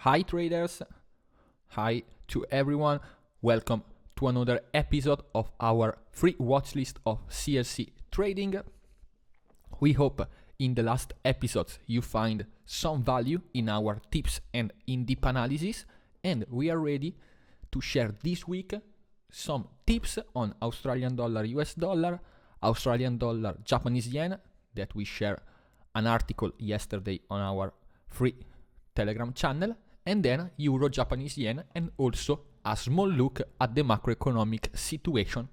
Hi traders, hi to everyone, welcome to another episode of our free watch list of CLC trading. We hope in the last episodes you find some value in our tips and in-depth analysis, and we are ready to share this week some tips on Australian dollar, US dollar, Australian dollar, Japanese yen, that we share an article yesterday on our free Telegram channel, and then Euro Japanese yen, and also a small look at the macroeconomic situation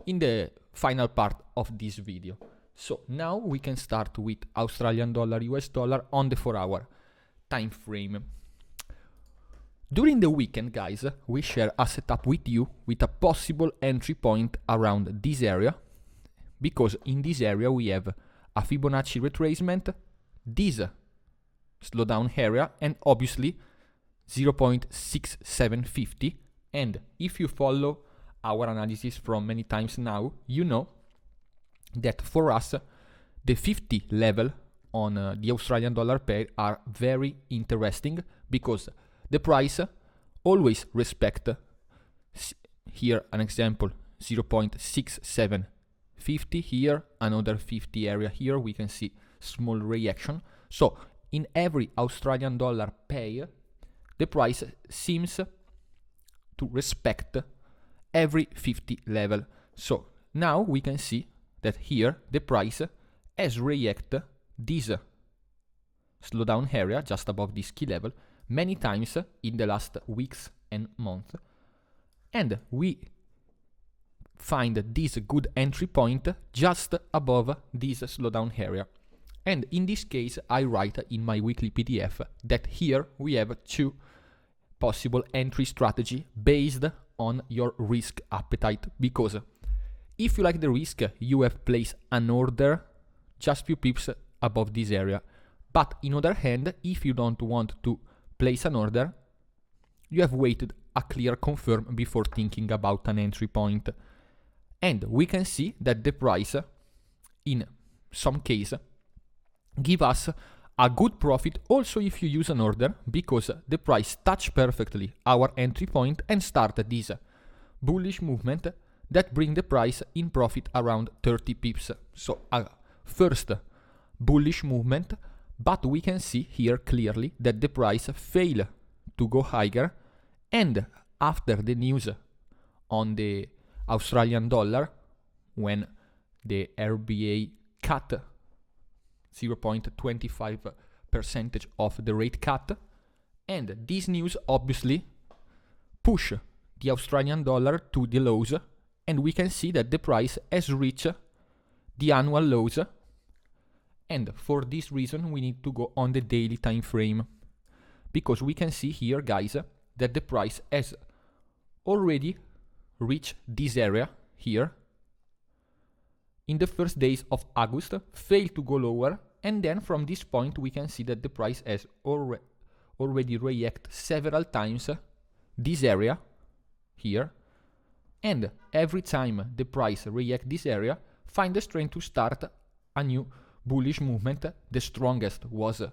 in the final part of this video. So now we can start with Australian dollar, US dollar on the 4-hour time frame. During the weekend, guys, we share a setup with you with a possible entry point around this area, because in this area we have a Fibonacci retracement, this slowdown area, and obviously 0.6750. And if you follow our analysis from many times now, you know that for us the 50 level on the Australian dollar pair are very interesting, because the price always respect, here an example, 0.6750, here another 50 area, here we can see small reaction. So in every Australian dollar pair the price seems to respect every 50 level. So now we can see that here the price has reacted this slowdown area just above this key level many times in the last weeks and months, and we find this good entry point just above this slowdown area. And in this case I write in my weekly PDF that here we have two possible entry strategy based on your risk appetite, because if you like the risk, you have placed an order just few pips above this area. But on the other hand, if you don't want to place an order, you have waited a clear confirm before thinking about an entry point. And we can see that the price, in some case, give us a good profit also if you use an order, because the price touch perfectly our entry point and start this bullish movement that bring the price in profit around 30 pips. So a first bullish movement, but we can see here clearly that the price fail to go higher, and after the news on the Australian dollar, when the RBA cut 0.25% of the rate cut, and this news obviously push the Australian dollar to the lows, and we can see that the price has reached the annual lows, and for this reason we need to go on the daily time frame, because we can see here, guys, that the price has already reached this area here in the first days of August, failed to go lower, and then from this point we can see that the price has already reacted several times this area here, and every time the price reacts this area, find the strength to start a new bullish movement. The strongest was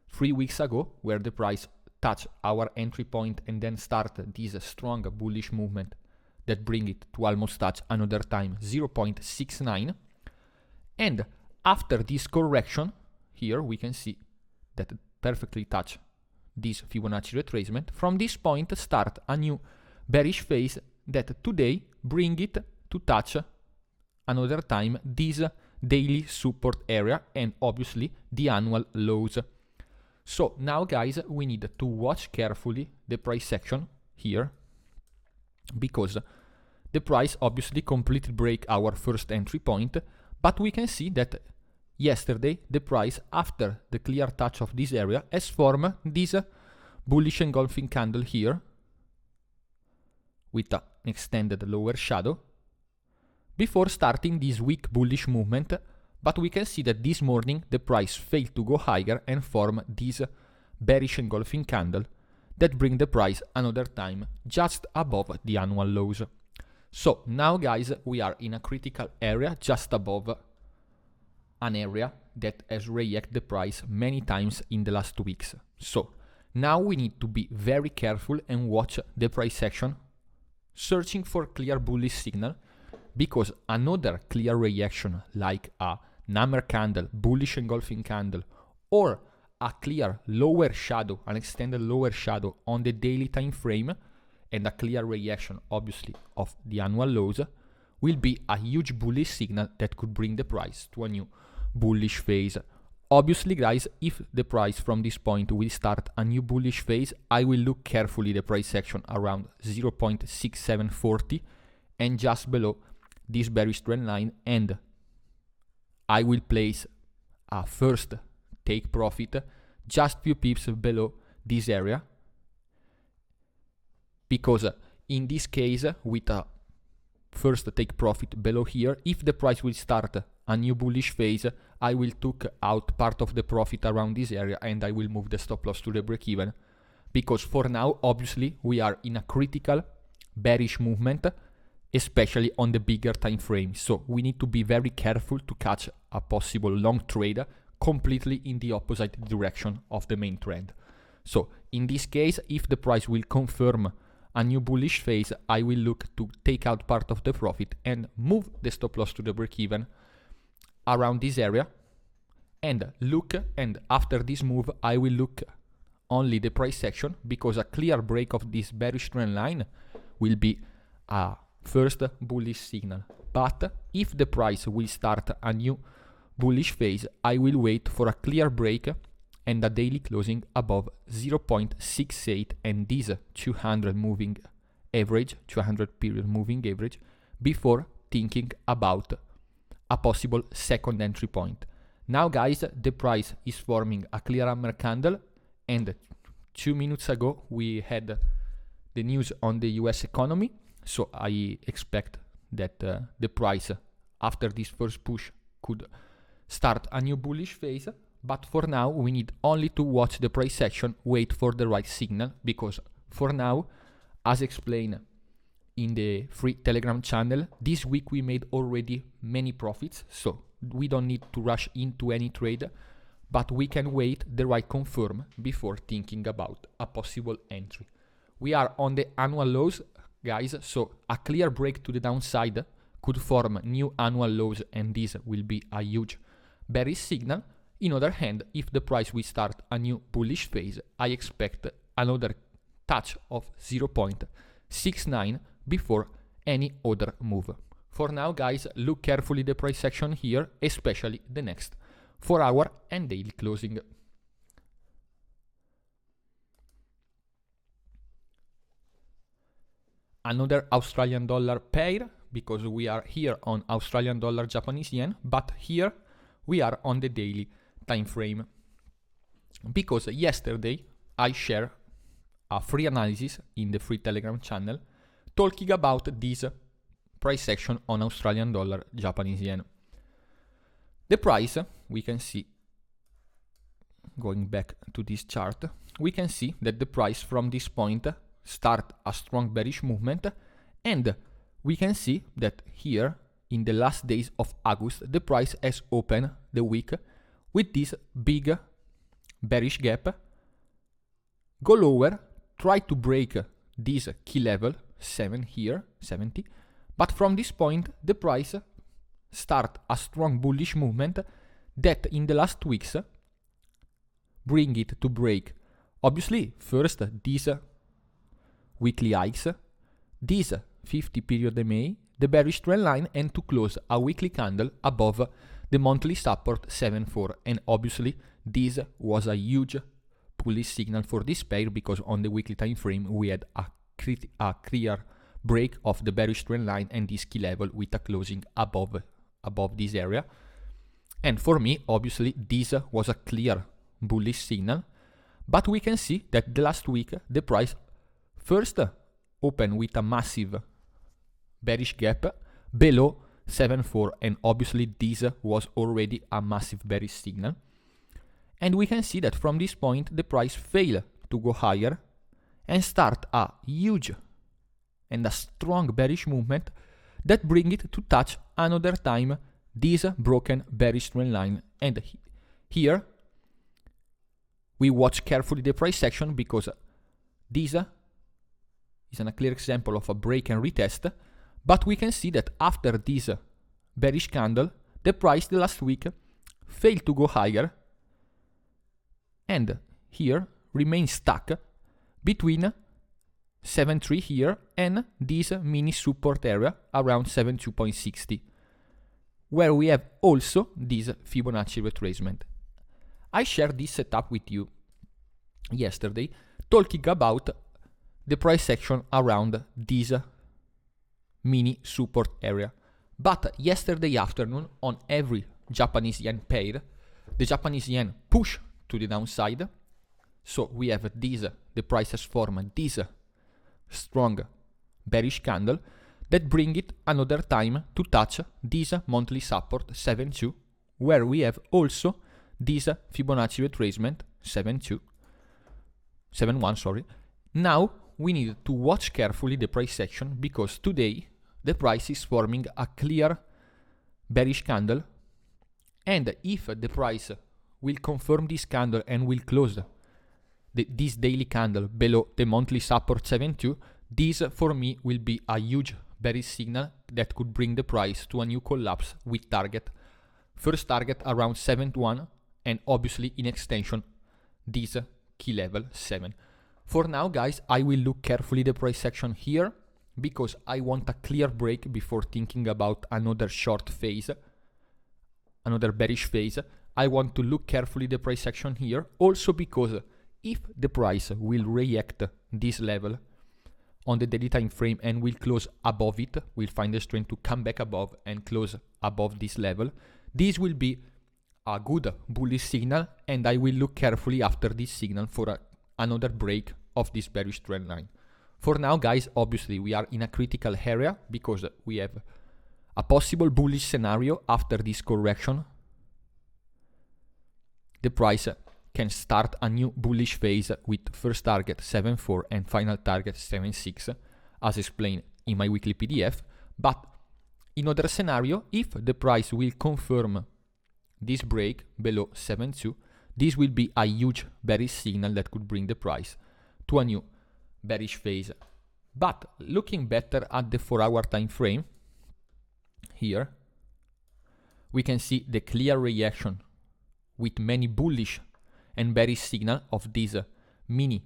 3 weeks ago, where the price touched our entry point and then started this strong bullish movement that bring it to almost touch another time 0.69. And after this correction, here we can see that it perfectly touch this Fibonacci retracement. From this point start a new bearish phase that today bring it to touch another time this daily support area and obviously the annual lows. So now, guys, we need to watch carefully the price action here, because the price obviously completely break our first entry point, but we can see that yesterday the price, after the clear touch of this area, has formed this bullish engulfing candle here with an extended lower shadow before starting this weak bullish movement. But we can see that this morning the price failed to go higher and form this bearish engulfing candle that bring the price another time just above the annual lows. So now, guys, we are in a critical area just above an area that has reacted the price many times in the last 2 weeks. So Now we need to be very careful and watch the price action, searching for clear bullish signal, because another clear reaction like a hammer candle, bullish engulfing candle, or a clear lower shadow, an extended lower shadow on the daily time frame, and a clear reaction obviously of the annual lows, will be a huge bullish signal that could bring the price to a new bullish phase. Obviously guys, if the price from this point will start a new bullish phase, I will look carefully the price action around 0.6740 and just below this bearish trend line, and I will place a first take profit just few pips below this area, because in this case with a first take profit below here, if the price will start a new bullish phase, I will take out part of the profit around this area and I will move the stop loss to the break even, because for now obviously we are in a critical bearish movement, especially on the bigger time frame. So we need to be very careful to catch a possible long trade completely in the opposite direction of the main trend. So in this case, if the price will confirm a new bullish phase, I will look to take out part of the profit and move the stop loss to the break even around this area, and after this move I will look only the price action, because a clear break of this bearish trend line will be a first bullish signal. But if the price will start a new bullish phase, I will wait for a clear break and a daily closing above 0.68 and this 200 moving average, 200 period moving average, before thinking about a possible second entry point. Now guys, the price is forming a clear hammer candle, and 2 minutes ago we had the news on the US economy, so I expect that the price after this first push could start a new bullish phase. But for now we need only to watch the price action, wait for the right signal, because for now, as explained in the free Telegram channel, this week we made already many profits, so we don't need to rush into any trade, but we can wait the right confirm before thinking about a possible entry. We are on the annual lows guys, so a clear break to the downside could form new annual lows, and this will be a huge bearish signal. In other hand, if the price will start a new bullish phase, I expect another touch of 0.69 before any other move. For now guys, look carefully the price action here, especially the next 4 hour and daily closing. Another Australian dollar pair, because we are here on Australian dollar Japanese yen, but here we are on the daily time frame, because yesterday I shared a free analysis in the free Telegram channel talking about this price action on Australian dollar Japanese yen. The price, we can see, going back to this chart, we can see that the price from this point start a strong bearish movement, and we can see that here in the last days of August the price has opened the week with this big bearish gap, go lower, try to break this key level 7 here, 70, but from this point the price start a strong bullish movement that in the last weeks bring it to break obviously first these weekly hikes, this 50 period EMA, the bearish trend line, and to close a weekly candle above the monthly support 7.4, and obviously this was a huge bullish signal for this pair, because on the weekly time frame we had a clear break of the bearish trend line and this key level with a closing above this area. And for me obviously this was a clear bullish signal, but we can see that the last week the price first opened with a massive bearish gap below 7.4, and obviously this was already a massive bearish signal, and we can see that from this point the price failed to go higher and start a huge and a strong bearish movement that bring it to touch another time this broken bearish trend line, and here we watch carefully the price action because this is a clear example of a break and retest, but we can see that after this bearish candle, the price the last week failed to go higher and here remains stuck between 7.3 here and this mini support area around 72.60, where we have also this Fibonacci retracement. I shared this setup with you yesterday, talking about the price action around this mini support area. But yesterday afternoon, on every Japanese yen pair, the Japanese yen pushed to the downside. So we have this, the price has formed this strong bearish candle that bring it another time to touch this monthly support 7.2, where we have also this Fibonacci retracement 7.1, sorry. Now we need to watch carefully the price action because today the price is forming a clear bearish candle, and if the price will confirm this candle and will close this daily candle below the monthly support 7.2, this for me will be a huge bearish signal that could bring the price to a new collapse with first target around 7.1, and obviously in extension this key level 7. For now, guys, I will look carefully the price action here because I want a clear break before thinking about another short phase, another bearish phase. I want to look carefully the price action here, also because if the price will react this level on the daily time frame and will close above it, will find the strength to come back above and close above this level, this will be a good bullish signal, and I will look carefully after this signal for another break of this bearish trend line. For now, guys, obviously we are in a critical area because we have a possible bullish scenario after this correction. The price can start a new bullish phase with first target 7.4 and final target 7.6, as explained in my weekly PDF. But in other scenario, if the price will confirm this break below 7.2, this will be a huge bearish signal that could bring the price to a new bearish phase. But looking better at the 4-hour time frame, here we can see the clear reaction with many bullish and bearish signal of this mini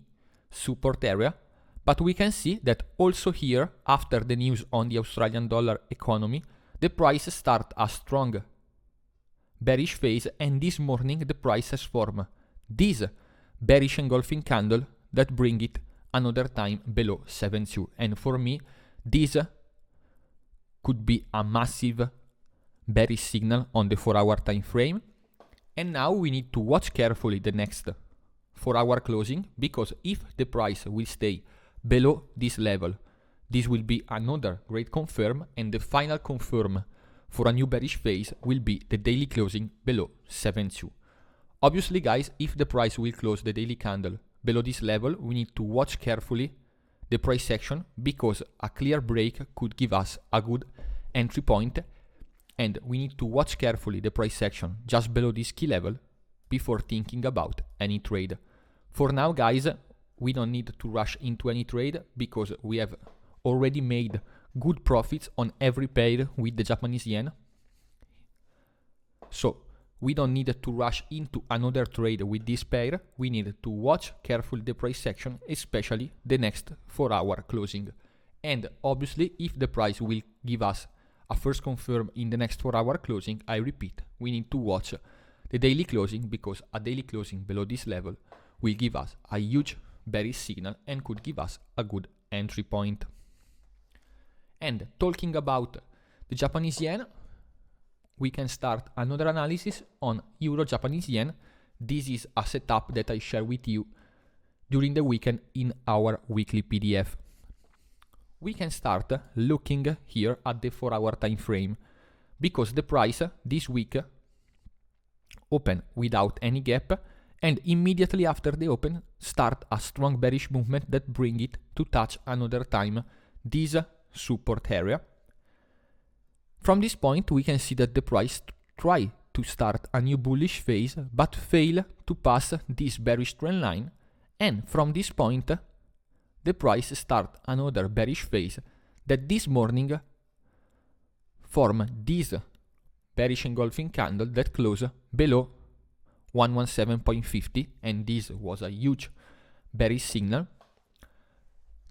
support area. But we can see that also here, after the news on the Australian dollar economy, the price start a strong bearish phase, and this morning the price has formed this bearish engulfing candle that bring it another time below 7.2. And for me, this could be a massive bearish signal on the 4-hour time frame. And now we need to watch carefully the next 4-hour closing, because if the price will stay below this level, this will be another great confirm, and the final confirm for a new bearish phase will be the daily closing below 7.2. Obviously, guys, if the price will close the daily candle below this level, we need to watch carefully the price action because a clear break could give us a good entry point, and we need to watch carefully the price action just below this key level before thinking about any trade. For now, guys, we don't need to rush into any trade because we have already made good profits on every pair with the Japanese yen. So we don't need to rush into another trade with this pair. We need to watch carefully the price action, especially the next 4-hour closing. And obviously, if the price will give us a first confirm in the next 4-hour closing, I repeat, we need to watch the daily closing because a daily closing below this level will give us a huge bearish signal and could give us a good entry point. And talking about the Japanese yen, we can start another analysis on Euro-Japanese yen. This is a setup that I share with you during the weekend in our weekly PDF. We can start looking here at the 4-hour time frame because the price this week opened without any gap, and immediately after the open start a strong bearish movement that bring it to touch another time this support area. From this point we can see that the price try to start a new bullish phase, but fail to pass this bearish trend line, and from this point the price start another bearish phase that this morning form this bearish engulfing candle that closed below 117.50, and this was a huge bearish signal.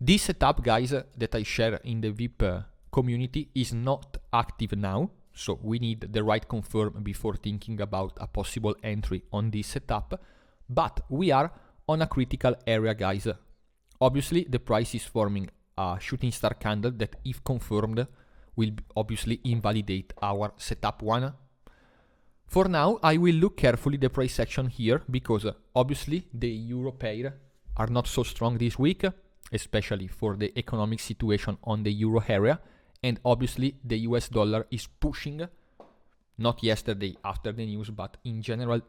This setup, guys, that I share in the VIP community is not active now, so we need the right confirm before thinking about a possible entry on this setup, but we are on a critical area, guys. Obviously the price is forming a shooting star candle that, if confirmed, will obviously invalidate our setup 1. For now I will look carefully the price action here, because obviously the euro pair are not so strong this week, especially for the economic situation on the euro area, and obviously the US dollar is pushing, not yesterday after the news, but in general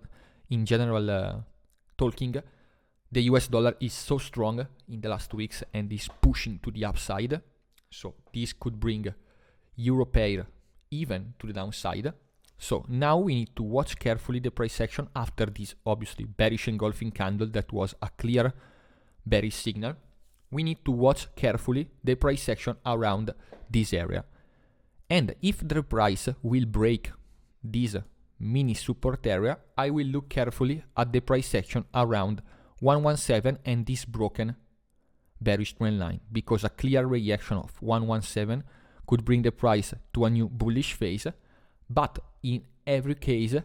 talking, the US dollar is so strong in the last weeks and is pushing to the upside, so this could bring euro pair even to the downside. So now we need to watch carefully the price action after this obviously bearish engulfing candle that was a clear bearish signal. We need to watch carefully the price action around this area. And if the price will break this mini support area, I will look carefully at the price action around 117 and this broken bearish trend line, because a clear reaction of 117 could bring the price to a new bullish phase, but in every case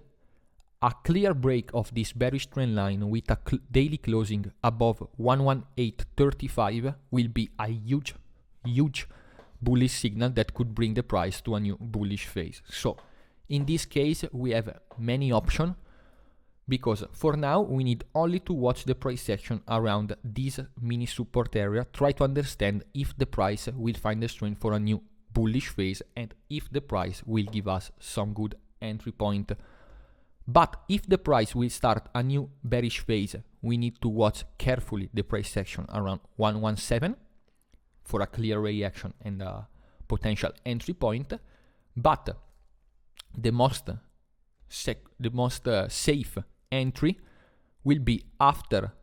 a clear break of this bearish trend line with a daily closing above 118.35 will be a huge bullish signal that could bring the price to a new bullish phase. So in this case we have many options, because for now we need only to watch the price action around this mini support area, try to understand if the price will find the strength for a new bullish phase and if the price will give us some good entry point. But if the price will start a new bearish phase, we need to watch carefully the price action around 117 for a clear reaction and a potential entry point. But the most safe entry will be after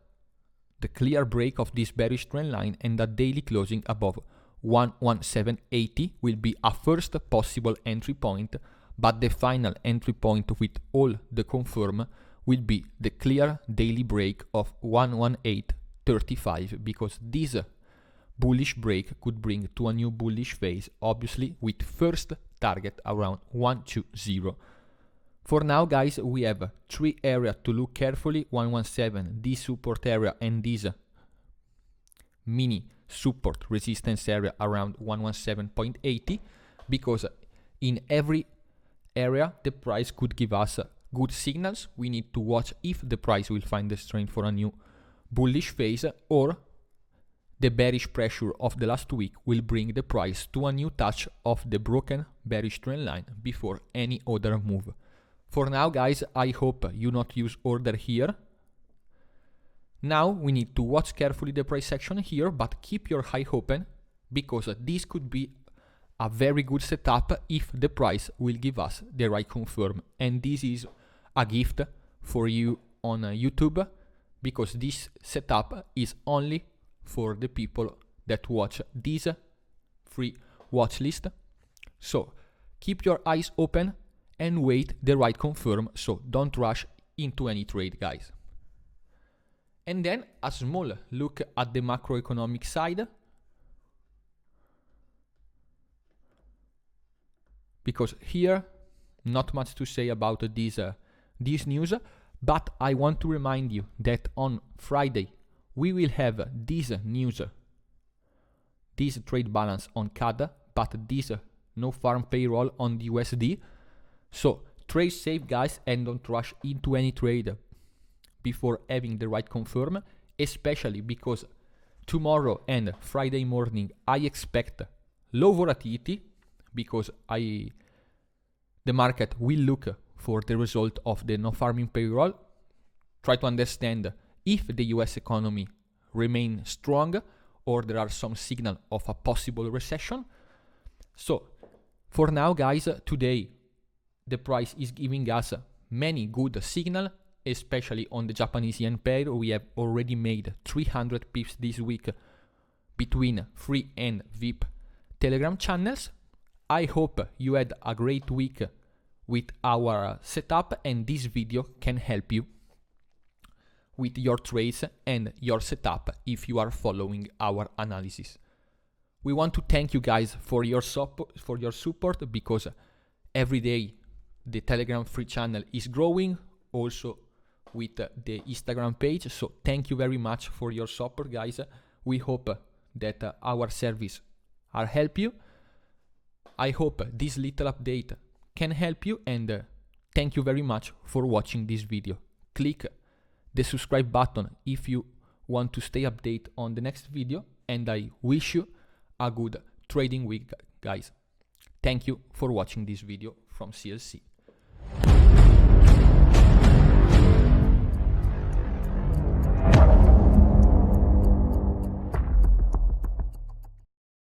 the clear break of this bearish trend line, and a daily closing above 117.80 will be a first possible entry point. But the final entry point with all the confirm will be the clear daily break of 118.35, because this bullish break could bring to a new bullish phase, obviously with first target around 120. For now, guys, we have 3 areas to look carefully: 117, this support area, and this mini support resistance area around 117.80, because in every area the price could give us good signals. We need to watch if the price will find the strength for a new bullish phase, or the bearish pressure of the last week will bring the price to a new touch of the broken bearish trend line before any other move. For now, guys, I hope you not use order here. Now we need to watch carefully the price action here, but keep your eye open, because this could be a very good setup if the price will give us the right confirm. And this is a gift for you on YouTube, because this setup is only for the people that watch this free watch list. So keep your eyes open and wait the right confirm, so don't rush into any trade, guys. And then a small look at the macroeconomic side, because here not much to say about this news, but I want to remind you that on Friday we will have this news, this trade balance on CAD, but this no farm payroll on the USD. So trade safe, guys, and don't rush into any trade before having the right confirm, especially because tomorrow and Friday morning I expect low volatility, because the market will look for the result of the non-farming payroll, try to understand if the US economy remains strong or there are some signal of a possible recession. So for now, guys, today the price is giving us many good signal, especially on the Japanese yen pair. We have already made 300 pips this week between free and VIP Telegram channels. I hope you had a great week with our setup, and this video can help you with your trades and your setup if you are following our analysis. We want to thank you guys for your support, because every day the Telegram free channel is growing, also with the Instagram page. So thank you very much for your support, guys. We hope that our service are help you. I hope this little update can help you, and thank you very much for watching this video. Click the subscribe button if you want to stay updated on the next video, and I wish you a good trading week, guys. Thank you for watching this video from CLC.